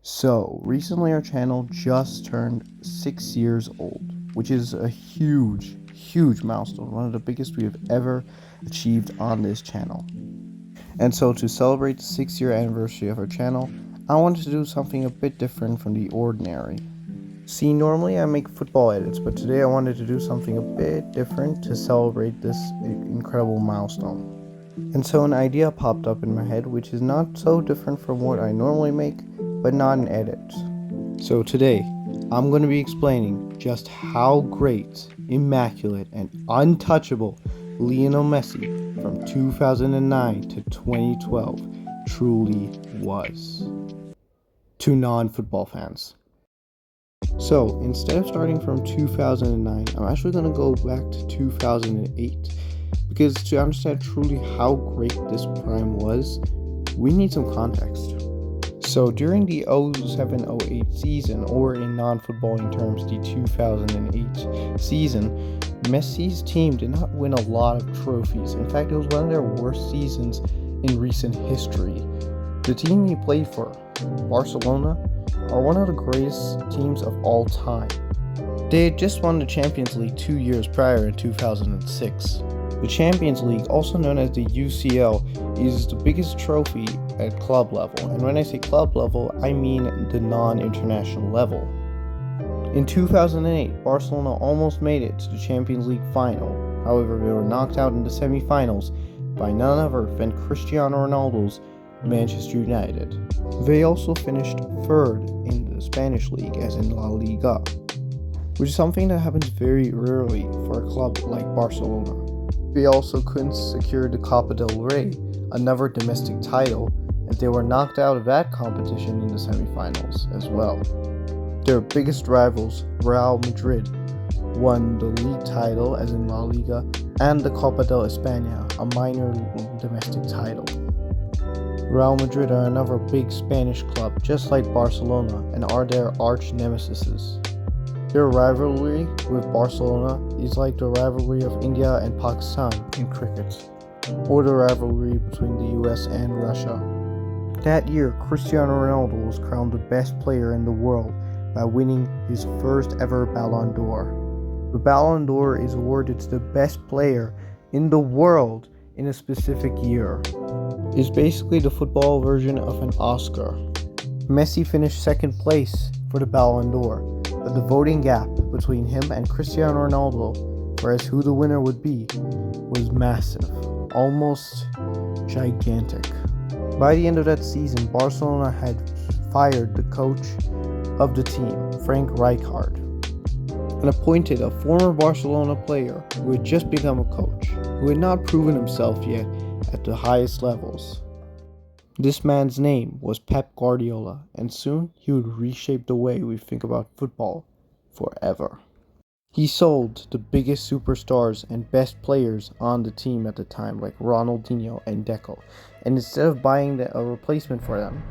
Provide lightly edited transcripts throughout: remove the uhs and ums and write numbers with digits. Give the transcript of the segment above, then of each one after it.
So, recently our channel just turned 6 years old, which is a huge milestone, one of the biggest we have ever achieved on this channel. And so, to celebrate the 6-year anniversary of our channel, I wanted to do something a bit different from the ordinary. See, normally I make football edits, but today I wanted to do something a bit different to celebrate this incredible milestone. And so an idea popped up in my head, which is not so different from what I normally make, but not an edit. So today, I'm going to be explaining just how great, immaculate, and untouchable Lionel Messi from 2009 to 2012 truly was. To non-football fans. So, instead of starting from 2009, I'm actually going to go back to 2008. Because to understand truly how great this prime was, we need some context. So during the 07-08 season, or in non-footballing terms, the 2008 season, Messi's team did not win a lot of trophies. In fact, it was one of their worst seasons in recent history. The team he played for, Barcelona, are one of the greatest teams of all time. They had just won the Champions League 2 years prior in 2006. The Champions League, also known as the UCL, is the biggest trophy at club level, and when I say club level, I mean the non-international level. In 2008, Barcelona almost made it to the Champions League final. However, they were knocked out in the semi-finals by none other than Cristiano Ronaldo's Manchester United. They also finished third in the Spanish league, as in La Liga, which is something that happens very rarely for a club like Barcelona. They also couldn't secure the Copa del Rey, another domestic title, as they were knocked out of that competition in the semifinals as well. Their biggest rivals, Real Madrid, won the league title, as in La Liga, and the Copa del España, a minor domestic title. Real Madrid are another big Spanish club, just like Barcelona, and are their arch nemesis. Their rivalry with Barcelona is like the rivalry of India and Pakistan in cricket, or the rivalry between the US and Russia. That year, Cristiano Ronaldo was crowned the best player in the world by winning his first ever Ballon d'Or. The Ballon d'Or is awarded to the best player in the world in a specific year. It's basically the football version of an Oscar. Messi finished second place for the Ballon d'Or, but the voting gap between him and Cristiano Ronaldo, whereas who the winner would be, was massive, almost gigantic. By the end of that season, Barcelona had fired the coach of the team, Frank Rijkaard, and appointed a former Barcelona player who had just become a coach, who had not proven himself yet at the highest levels. This man's name was Pep Guardiola, and soon he would reshape the way we think about football forever. He sold the biggest superstars and best players on the team at the time, like Ronaldinho and Deco, and instead of buying a replacement for them,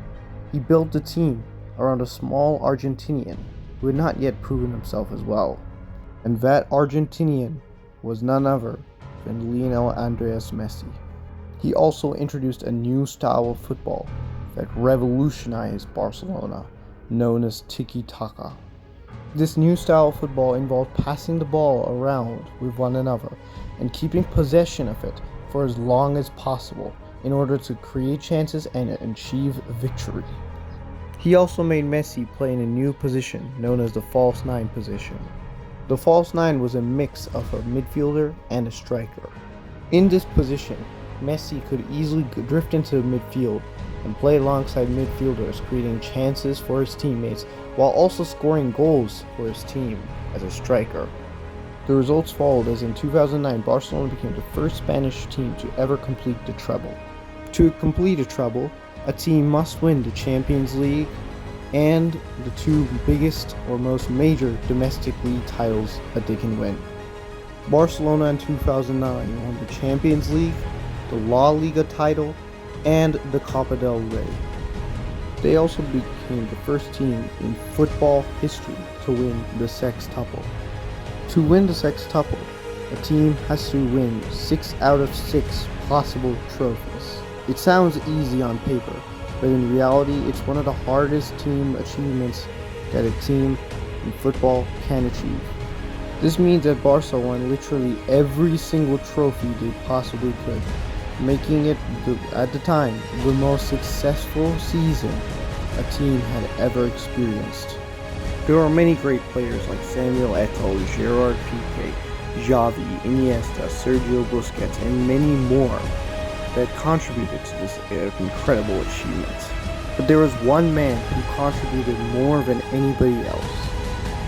he built the team around a small Argentinian who had not yet proven himself as well. And that Argentinian was none other than Lionel Andres Messi. He also introduced a new style of football that revolutionized Barcelona, known as tiki-taka. This new style of football involved passing the ball around with one another and keeping possession of it for as long as possible in order to create chances and achieve victory. He also made Messi play in a new position known as the false nine position. The false nine was a mix of a midfielder and a striker. In this position, Messi could easily drift into midfield and play alongside midfielders, creating chances for his teammates while also scoring goals for his team as a striker. The results followed, as in 2009, Barcelona became the first Spanish team to ever complete the treble. To complete a treble, a team must win the Champions League and the two biggest or most major domestic league titles that they can win. Barcelona in 2009 won the Champions League, the La Liga title, and the Copa del Rey. They also became the first team in football history to win the sextuple. To win the sextuple, a team has to win 6 out of 6 possible trophies. It sounds easy on paper, but in reality, it's one of the hardest team achievements that a team in football can achieve. This means that Barca won literally every single trophy they possibly could, making it, at the time, the most successful season a team had ever experienced. There are many great players like Samuel Eto'o, Gerard Piqué, Xavi, Iniesta, Sergio Busquets, and many more that contributed to this incredible achievement. But there was one man who contributed more than anybody else,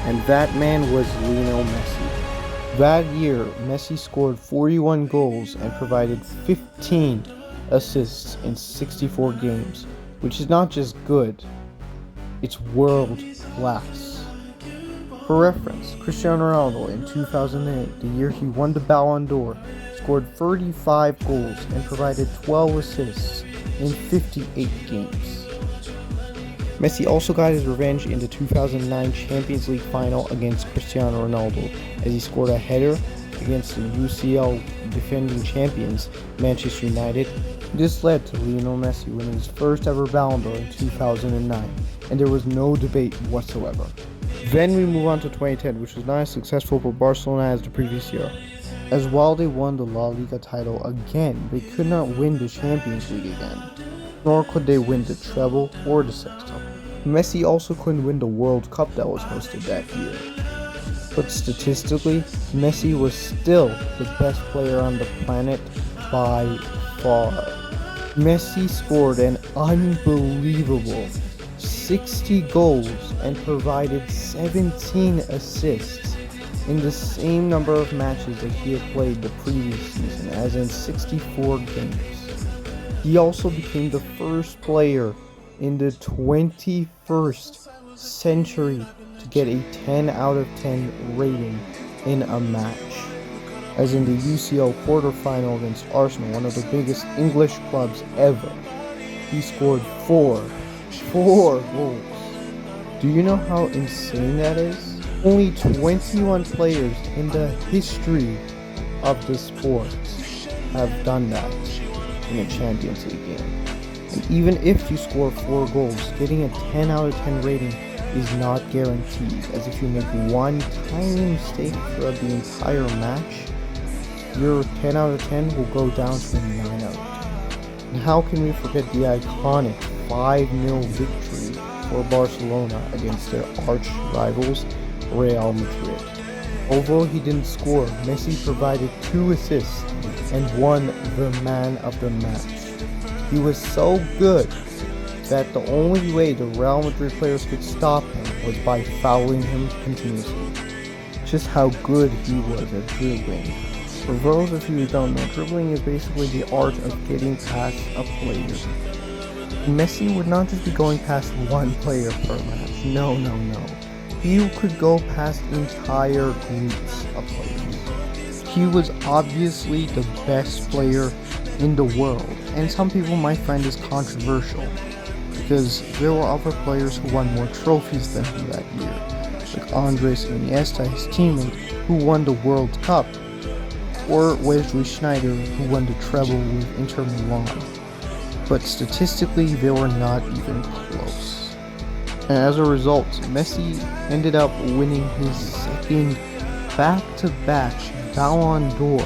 and that man was Lionel Messi. That year, Messi scored 41 goals and provided 15 assists in 64 games, which is not just good, it's world class. For reference, Cristiano Ronaldo in 2008, the year he won the Ballon d'Or, scored 35 goals and provided 12 assists in 58 games. Messi also got his revenge in the 2009 Champions League final against Cristiano Ronaldo, as he scored a header against the UCL defending champions, Manchester United. This led to Lionel Messi winning his first ever Ballon d'Or in 2009, and there was no debate whatsoever. Then we move on to 2010, which was not as successful for Barcelona as the previous year, as while they won the La Liga title again, they could not win the Champions League again, nor could they win the treble or the sextuple. Messi also couldn't win the World Cup that was hosted that year. But statistically, Messi was still the best player on the planet by far. Messi scored an unbelievable 60 goals and provided 17 assists in the same number of matches that he had played the previous season, as in 64 games. He also became the first player in the 21st century to get a 10 out of 10 rating in a match, as in the UCL quarterfinal against Arsenal, one of the biggest English clubs ever. He scored four goals. Do you know how insane that is? Only 21 players in the history of the sport have done that in a Champions League game. And even if you score 4 goals, getting a 10 out of 10 rating is not guaranteed, as if you make one tiny mistake throughout the entire match, your 10 out of 10 will go down to a 9 out of 10. And how can we forget the iconic 5-0 victory for Barcelona against their arch rivals, Real Madrid? Although he didn't score, Messi provided 2 assists and won the man of the match. He was so good that the only way the Real Madrid players could stop him was by fouling him continuously. Just how good he was at dribbling. For those of you who don't know, dribbling is basically the art of getting past a player. Messi would not just be going past one player per match. No. He could go past entire groups of players. He was obviously the best player in the world, and some people might find this controversial, because there were other players who won more trophies than him that year, like Andres Iniesta, his teammate, who won the World Cup, or Wesley Sneijder, who won the treble with Inter Milan. But statistically, they were not even close. And as a result, Messi ended up winning his second back-to-back Ballon d'Or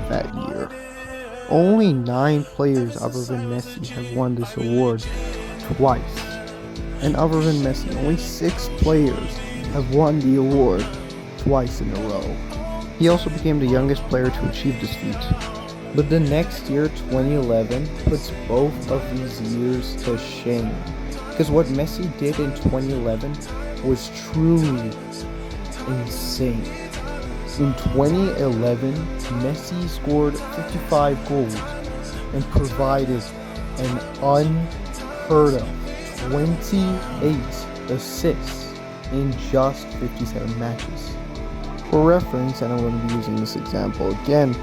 that year. Only 9 players other than Messi have won this award twice. And other than Messi, only 6 players have won the award twice in a row. He also became the youngest player to achieve this feat. But the next year, 2011, puts both of these years to shame. Because what Messi did in 2011 was truly insane. In 2011, Messi scored 55 goals and provided an unheard of 28 assists in just 57 matches. For reference, and I'm going to be using this example again,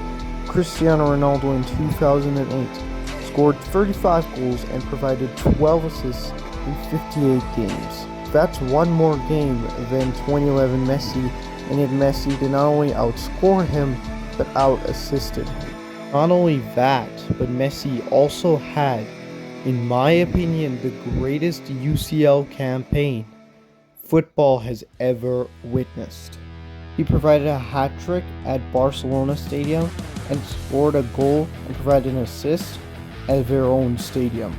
Cristiano Ronaldo in 2008 scored 35 goals and provided 12 assists in 58 games. That's one more game than 2011 Messi, and yet Messi did not only outscore him, but out-assisted him. Not only that, but Messi also had in my opinion, the greatest UCL campaign football has ever witnessed. He provided a hat-trick at Barcelona Stadium and scored a goal and provided an assist at their own stadium.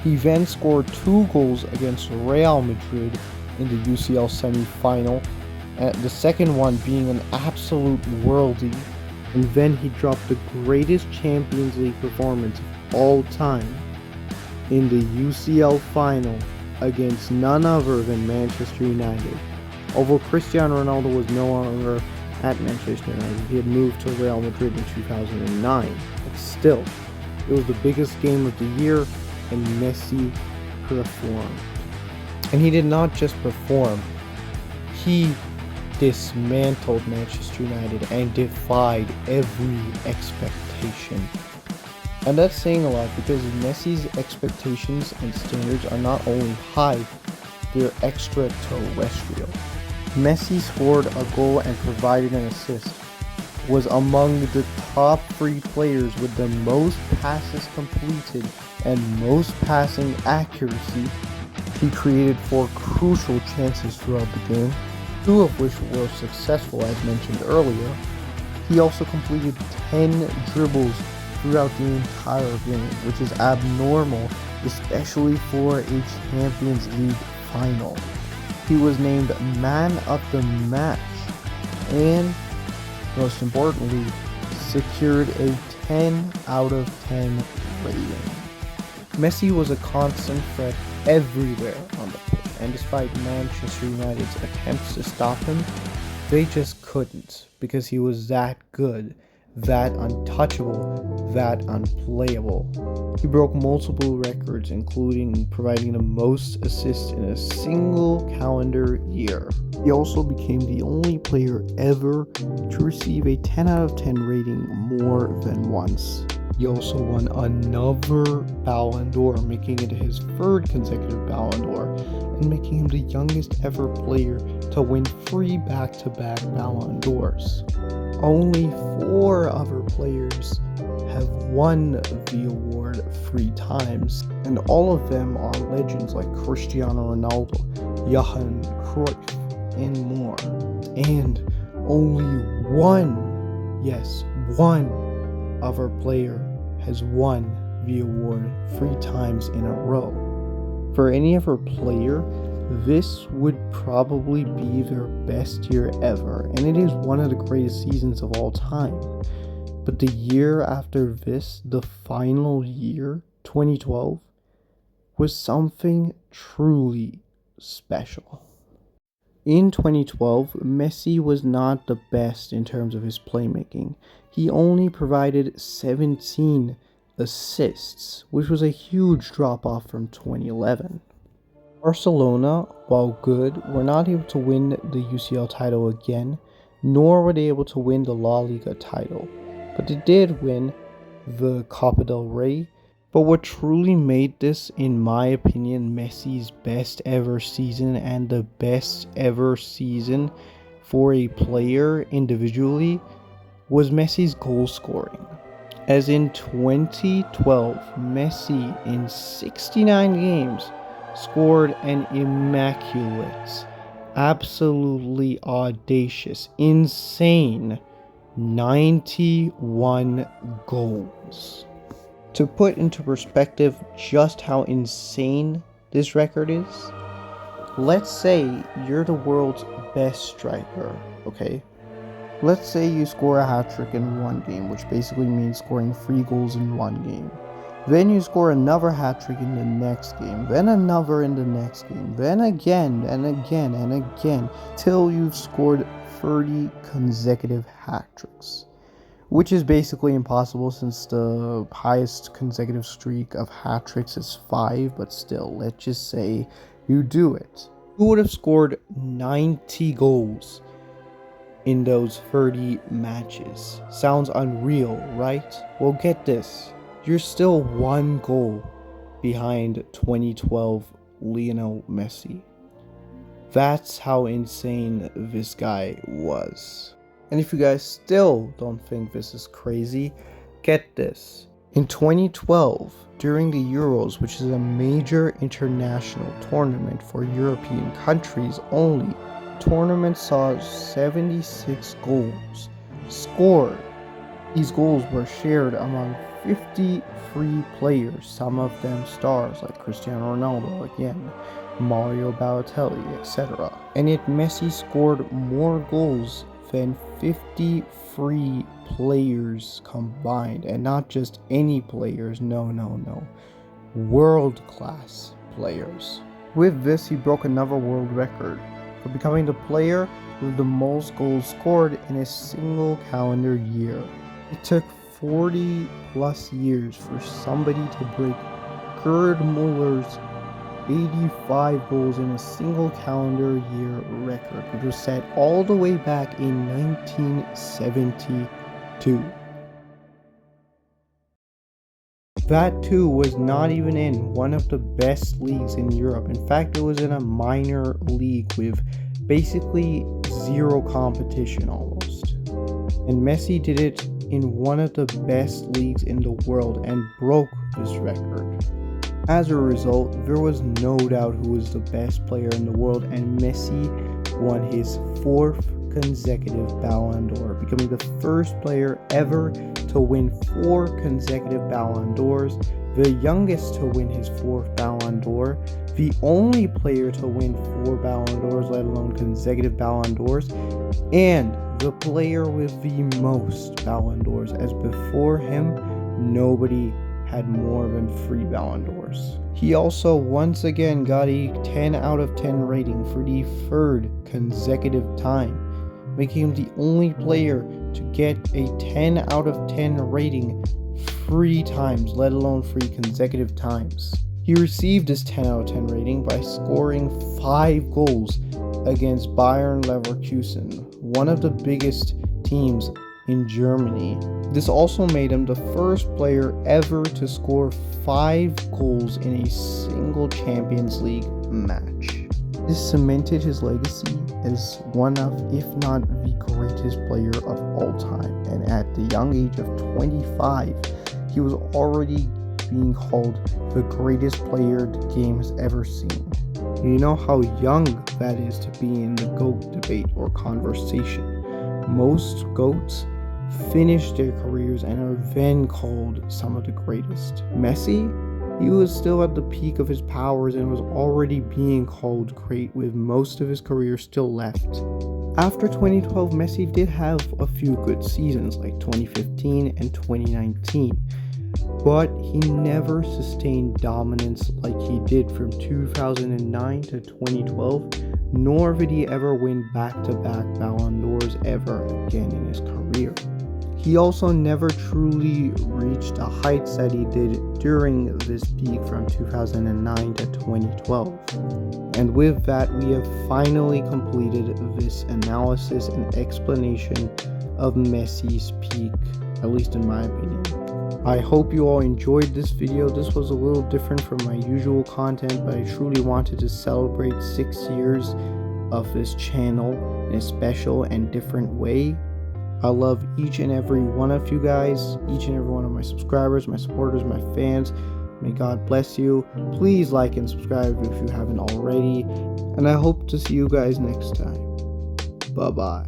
He then scored 2 goals against Real Madrid in the UCL semi-final, the second one being an absolute worldie, and then he dropped the greatest Champions League performance of all time in the UCL final against none other than Manchester United. Although Cristiano Ronaldo was no longer at Manchester United, he had moved to Real Madrid in 2009. But still, it was the biggest game of the year, and Messi performed. And he did not just perform, he dismantled Manchester United and defied every expectation. And that's saying a lot, because Messi's expectations and standards are not only high, they're extraterrestrial. Messi scored a goal and provided an assist, was among the top 3 players with the most passes completed and most passing accuracy. He created 4 crucial chances throughout the game, 2 of which were successful as mentioned earlier. He also completed 10 dribbles throughout the entire game, which is abnormal, especially for a Champions League final. He was named Man of the Match and, most importantly, secured a 10 out of 10 rating. Messi was a constant threat everywhere on the pitch, and despite Manchester United's attempts to stop him, they just couldn't, because he was that good, that untouchable, that unplayable. He broke multiple records, including providing the most assists in a single calendar year. He also became the only player ever to receive a 10 out of 10 rating more than once. He also won another Ballon d'Or, making it his 3rd consecutive Ballon d'Or, and making him the youngest ever player to win 3 back-to-back Ballon d'Ors. Only 4 other players have won the award 3 times, and all of them are legends like Cristiano Ronaldo, Johan Cruyff, and more. And only one, yes, one other player has won the award 3 times in a row. For any other player, this would probably be their best year ever, and it is one of the greatest seasons of all time. But the year after this, the final year, 2012, was something truly special. In 2012, Messi was not the best in terms of his playmaking. He only provided 17 assists, which was a huge drop-off from 2011. Barcelona, while good, were not able to win the UCL title again, nor were they able to win the La Liga title. But they did win the Copa del Rey. But what truly made this, in my opinion, Messi's best ever season and the best ever season for a player individually was Messi's goal scoring. As in 2012, Messi in 69 games scored an immaculate, absolutely audacious, insane 91 goals. To put into perspective just how insane this record is, let's say you're the world's best striker, okay? Let's say you score a hat-trick in one game, which basically means scoring 3 goals in one game. Then you score another hat-trick in the next game, then another in the next game, then again, and again, and again, till you've scored 30 consecutive hat-tricks. Which is basically impossible since the highest consecutive streak of hat-tricks is 5, but still, let's just say you do it. Who would have scored 90 goals in those 30 matches? Sounds unreal, right? Well, get this. You're still 1 goal behind 2012 Lionel Messi. That's how insane this guy was. And if you guys still don't think this is crazy, get this. In 2012, during the Euros, which is a major international tournament for European countries only, the tournament saw 76 goals scored. These goals were shared among 53 players, some of them stars like Cristiano Ronaldo, again, Mario Balotelli, etc. And yet Messi scored more goals than 53 players combined, and not just any players, no, world-class players. With this, he broke another world record for becoming the player with the most goals scored in a single calendar year. It took 40 plus years for somebody to break Gerd Muller's 85 goals in a single calendar year record, which was set all the way back in 1972. That too was not even in one of the best leagues in Europe. In fact, it was in a minor league with basically zero competition almost. And Messi did it in one of the best leagues in the world and broke this record. As a result, there was no doubt who was the best player in the world, and Messi won his 4th consecutive Ballon d'Or, becoming the first player ever to win 4 consecutive Ballon d'Ors, the youngest to win his 4th Ballon d'Or, the only player to win 4 Ballon d'Ors, let alone consecutive Ballon d'Ors, and the player with the most Ballon d'Ors, as before him, nobody had more than 3 Ballon d'Ors. He also once again got a 10 out of 10 rating for the 3rd consecutive time, making him the only player to get a 10 out of 10 rating 3 times, let alone 3 consecutive times. He received his 10 out of 10 rating by scoring 5 goals against Bayern Leverkusen, one of the biggest teams in Germany. This also made him the first player ever to score 5 goals in a single Champions League match. This cemented his legacy as one of, if not the greatest player of all time, and at the young age of 25, he was already being called the greatest player the game has ever seen. You know how young that is to be in the GOAT debate or conversation. Most GOATs finish their careers and are then called some of the greatest. Messi, he was still at the peak of his powers and was already being called great, with most of his career still left. After 2012, Messi did have a few good seasons like 2015 and 2019. But he never sustained dominance like he did from 2009 to 2012, nor did he ever win back-to-back Ballon d'Ors ever again in his career. He also never truly reached the heights that he did during this peak from 2009 to 2012. And with that, we have finally completed this analysis and explanation of Messi's peak, at least in my opinion. I hope you all enjoyed this video. This was a little different from my usual content, but I truly wanted to celebrate 6 years of this channel in a special and different way. I love each and every one of you guys, each and every one of my subscribers, my supporters, my fans. May God bless you. Please like and subscribe if you haven't already, and I hope to see you guys next time. Bye-bye.